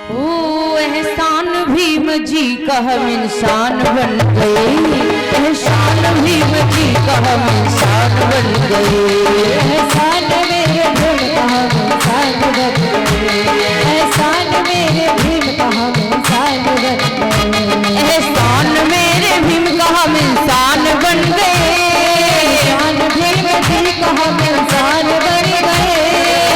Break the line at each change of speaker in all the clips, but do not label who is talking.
एहसान भीम जी का हम इंसान बन गए, एहसान भीम जी का हम इंसान बन गए,
एहसान मेरे भीम का हम इंसान बन गए, एहसान मेरे भीम का हम इंसान बन गए,
एहसान मेरे भीम का हम इंसान बन गए,
एहसान भीम जी का हम इंसान बन गए,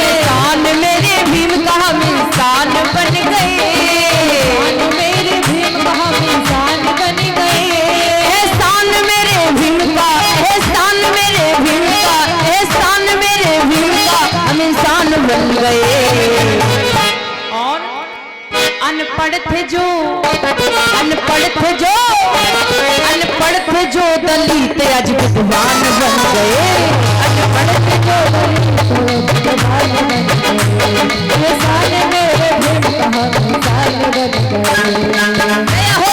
एहसान मेरे भीम का हम इंसान बन गए,
एहसान मेरे भीम का हम इंसान बन गए,
एहसान मेरे भीम का, एहसान मेरे भीम का, एहसान मेरे भीम का हम इंसान बन गए। और अनपढ़ थे जो, अनपढ़ थे जो, अनपढ़ थे जो दलित आज विद्वान बन गए, अनपढ़ थे जो
विद्वान बन गए, एहसान मेरे भीम का हम इंसान बन गए।
हो।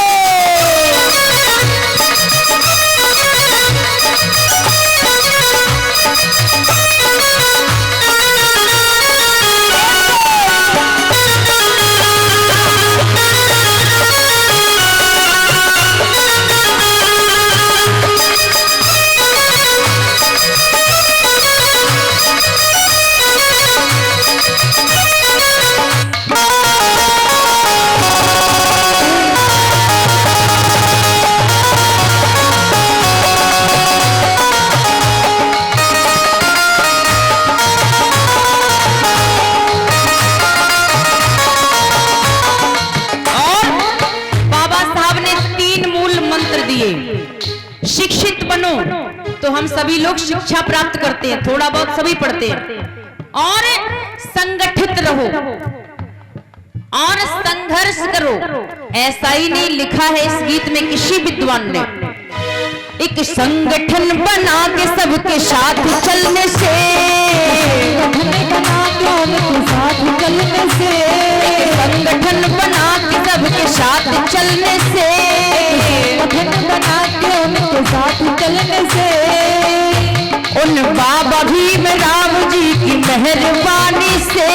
शिक्षित बनो तो हम सभी लोग शिक्षा प्राप्त करते हैं, थोड़ा बहुत सभी पढ़ते हैं, और संगठित रहो और संघर्ष करो। ऐसा ही नहीं लिखा है इस गीत में किसी विद्वान ने। एक संगठन बना के सबके साथ चलने से,
बना के उनके साथ चलने से,
संगठन बना के सबके साथ चलने से,
बना के उनके साथ चलने से,
उन बाबा भीम राव जी की मेहरबानी से,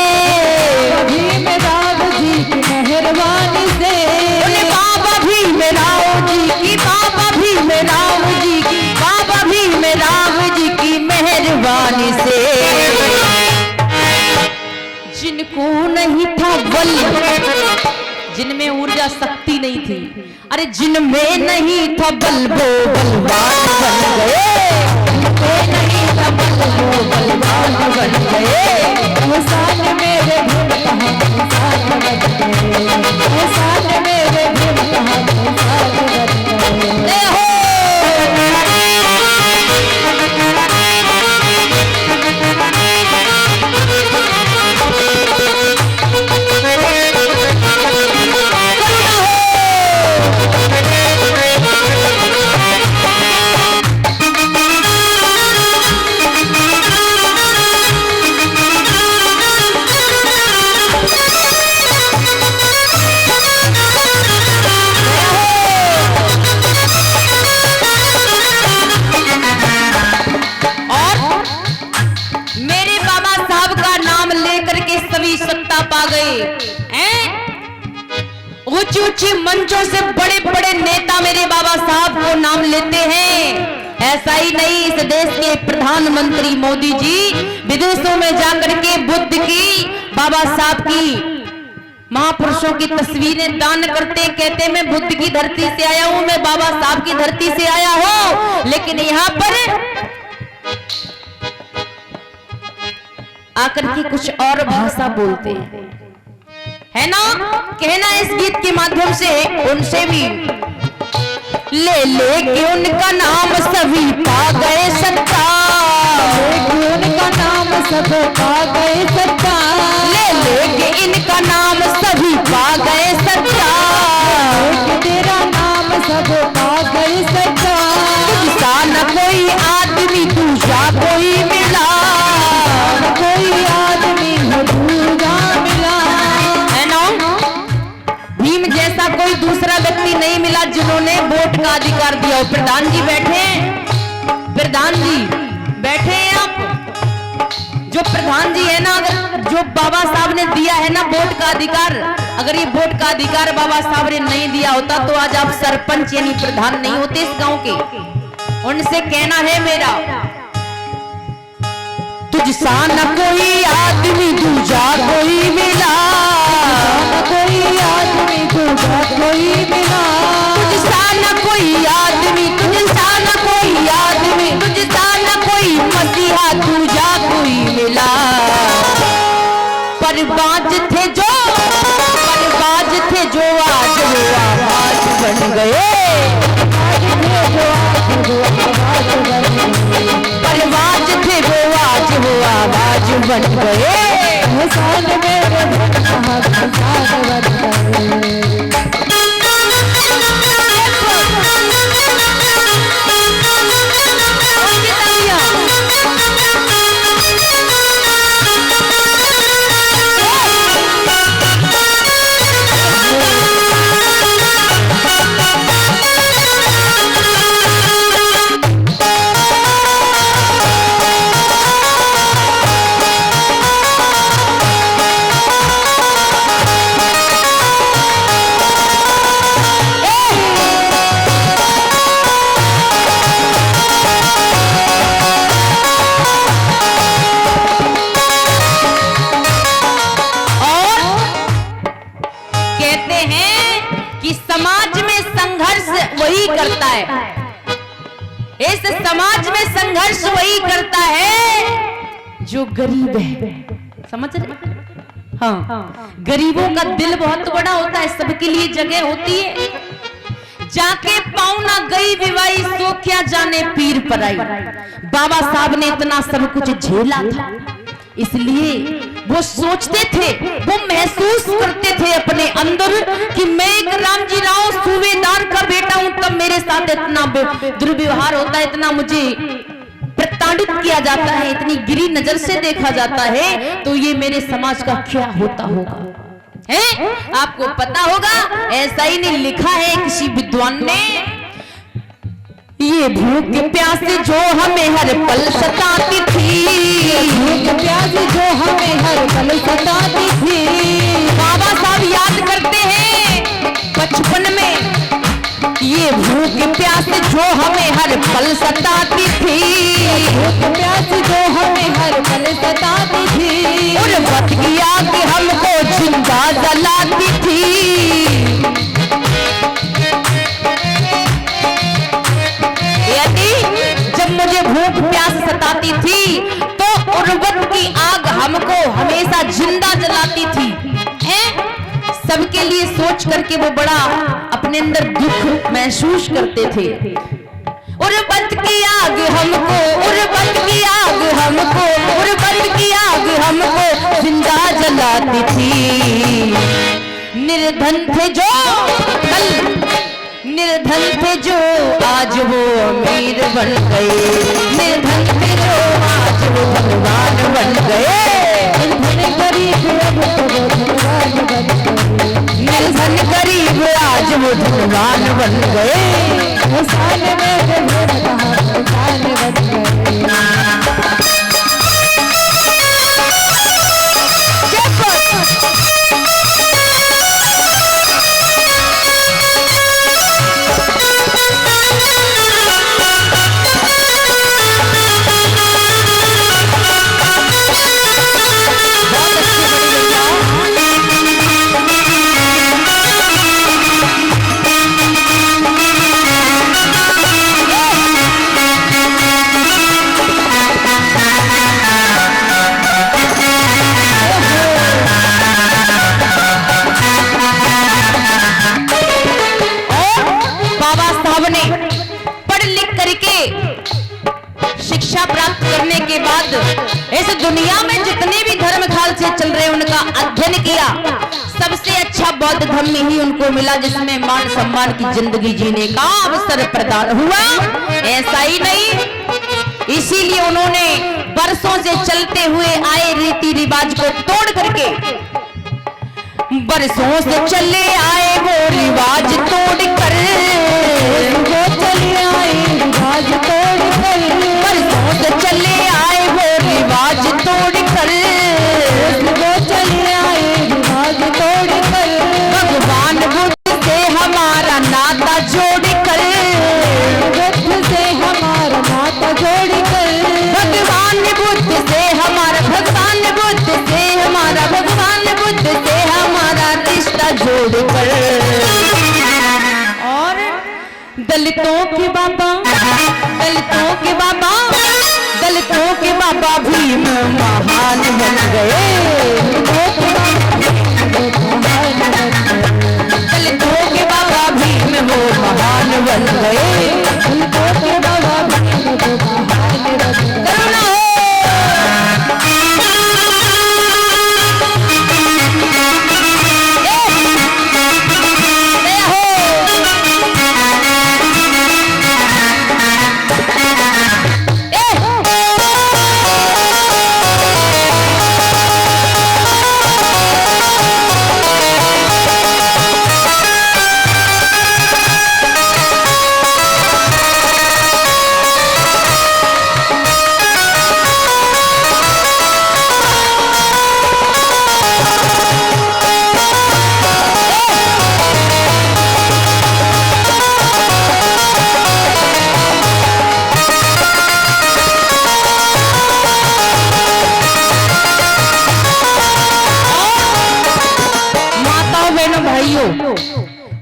भीम राव जी की मेहरबानी से,
उन बाबा भीम राव जी की, बाबा भीम राव जी की, बाबा भीम राव जी की मेहरबानी से, जिनको नहीं था बल, जिनमें ऊर्जा शक्ति नहीं थी, अरे जिनमें नहीं था बल वो बलवान बन गए, जिनमें नहीं था बल वो बलवान बन गए,
एहसान मेरे भीम का हम इंसान बन गए, एहसान मेरे भीम का हम इंसान बन गए।
ऊंची ऊंची मंचों से बड़े बड़े नेता मेरे बाबा साहब को नाम लेते हैं। ऐसा ही नहीं, इस देश के प्रधानमंत्री मोदी जी विदेशों में जाकर के बुद्ध की, बाबा साहब की, महापुरुषों की तस्वीरें दान करते, कहते मैं बुद्ध की धरती से आया हूं, मैं बाबा साहब की धरती से आया हूं, लेकिन यहाँ पर आकर के कुछ और भाषा बोलते हैं, है ना। कहना इस गीत के माध्यम से उनसे भी, ले लेके उनका नाम सभी पा गए सत्ता,
उनका नाम सब पा गए सत्ता,
ले लेके इनका नाम सभी पा गए सत्ता,
तेरा नाम सब पा गए सत्ता,
तुझसा न कोई आदमी दूसरा कोई मिला,
कोई आदमी दूसरा मिला,
है ना। भीम जैसा कोई दूसरा व्यक्ति नहीं मिला जिन्होंने वोट का अधिकार दिया। प्रधान जी बैठे हैं, प्रधान जी बैठे हैं आप, जो प्रधान जी है ना, जो बाबा साहब ने दिया है ना वोट का अधिकार, अगर ये वोट का अधिकार बाबा साहब ने नहीं दिया होता तो आज आप सरपंच यानी प्रधान नहीं होते इस गांव के। उनसे कहना है मेरा, तुझसा न कोई आदमी दूजा कोई मिला,
कोई आदमी दूजा कोई मिला,
तुझसा न कोई आदमी, तुझसा न कोई आदमी, तुझसा न कोई मसीहा दूजा कोई मिला। परवाज थे जो, परवाज थे जो आज वो आवाज बन गए, परवाज थे वो आज वो आवाज बन गए।
एहसान मेरे कहाँ एहसान बन गए।
वही करता है, इस समाज में संघर्ष वही करता है जो गरीब है। समझ रहे? हाँ, गरीबों का दिल बहुत बड़ा होता है, सबके लिए जगह होती है। जाके पाँव ना गई विवाही सो क्या जाने पीर पराई। बाबा साहब ने इतना सब कुछ झेला था, इसलिए वो सोचते थे, वो महसूस करते थे अपने अंदर कि मैं एक रामजी राव सूबेदार का बेटा हूं, तब मेरे साथ इतना दुर्व्यवहार होता है, इतना मुझे प्रताड़ित किया जाता है, इतनी गिरी नजर से देखा जाता है, तो ये मेरे समाज का क्या होता होगा। है आपको पता होगा, ऐसा ही नहीं लिखा है किसी विद्वान ने, ये भूख प्यासे जो हमें हर पल सताती थी,
भूख प्यास जो हमें हर पल सताती थी।
बाबा साहब याद करते हैं बचपन में, ये भूख प्यास जो हमें हर पल सताती थी,
भूख प्यास जो हमें हर पल सताती थी,
और वक्त की आग हमको जिंदा जलाती थी। जब मुझे भूख प्यास सताती थी तो उर्वत की आग हमको हमेशा जिंदा जलाती थी। सबके लिए सोच करके वो बड़ा अपने अंदर दुख महसूस करते थे। उर्वत की आग हमको, उर्वत की आग हमको, उर्वत की आग हमको जिंदा जलाती थी। निर्धन थे जो कल, निर्धन थे जो आज वो अमीर बन गए, निर्धन थे जो आज वो भगवान बन गए।
निर्धन गरीब अब तो वो धनवान बन गए,
निर्धन गरीब आज वो धनवान बन गए।
एहसान मेरे कहाँ एहसान बन गए।
शिक्षा प्राप्त करने के बाद इस दुनिया में जितने भी धर्म काल से चल रहे उनका अध्ययन किया, सबसे अच्छा बौद्ध धर्म ही उनको मिला जिसमें मान सम्मान की जिंदगी जीने का अवसर प्रदान हुआ। ऐसा ही नहीं, इसीलिए उन्होंने बरसों से चलते हुए आए रीति रिवाज को तोड़ करके, बरसों से चले आए वो रिवाज तोड़ कर,
वो चले आए रिवाज तोड़ कर,
बरसों से चले आए वो रिवाज तोड़ कर,
वो चले आए रिवाज तोड़ कर,
दलितों के बाबा, दलितों के बाबा, दलितों के बाबा भीम महान बन गए। दलितों के बाबा भीम वो महान बन गए। करुणा हो।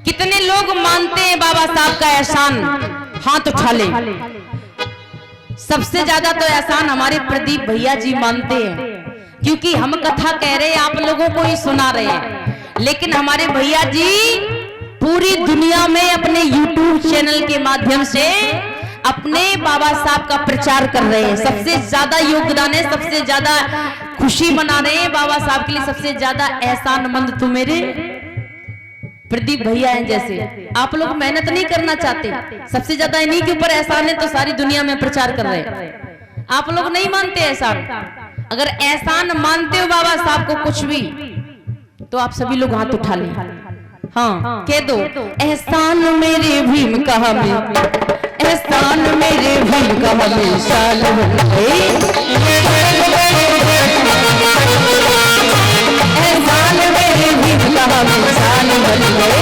कितने लोग मानते हैं बाबा साहब का एहसान, हाथ उठा ले। सबसे ज्यादा तो एहसान हमारे प्रदीप भैया जी मानते हैं, क्योंकि हम कथा कह रहे हैं, आप लोगों को ही सुना रहे हैं, लेकिन हमारे भैया जी पूरी दुनिया में अपने YouTube चैनल के माध्यम से अपने बाबा साहब का प्रचार कर रहे हैं। सबसे ज्यादा योगदान है, सबसे ज्यादा खुशी मना रहे हैं बाबा साहब के लिए। सबसे ज्यादा एहसानमंद तो मेरे प्रदीप भैया हैं। जैसे आप लोग मेहनत नहीं करना चाहते, सबसे ज्यादा इन्हीं के ऊपर एहसान है, तो सारी दुनिया में प्रचार कर रहे हैं। आप लोग नहीं मानते एहसान। अगर एहसान मानते हो बाबा साहब को कुछ भी, तो आप सभी लोग हाथ उठा लें। हाँ, कह दो एहसान मेरे भीम का हमें, एहसान मेरे भीम का हमें शान बन गए। एहसान मेरे भीम का हमें शान बन गए।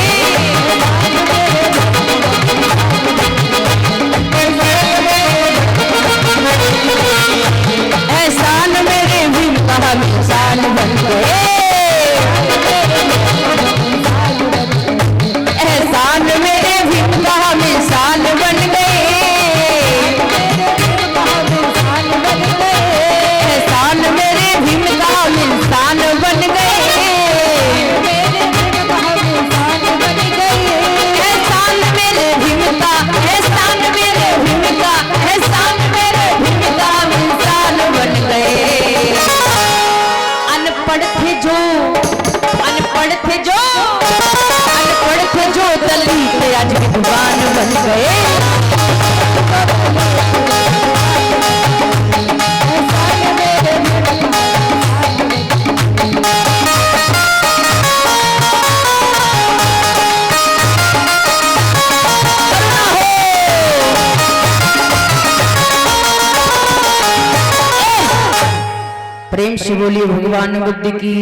एहसान मेरे भीम का हमें शान बन गए। एहसान मेरे भीम का हमें शान बन गए। एहसान मेरे भीम का हमें शान बन गए। एहसान मेरे भीम का, एहसान मेरे भीम का, एहसान मेरे भीम का हमें शान बन गए। अनपढ़ थे जो, अनपढ़ थे जो, अनपढ़ थे जो दलित आज विद्वान बन गए। प्रेम से बोलिए भगवान बुद्ध की,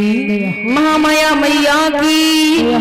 महामाया मैया की।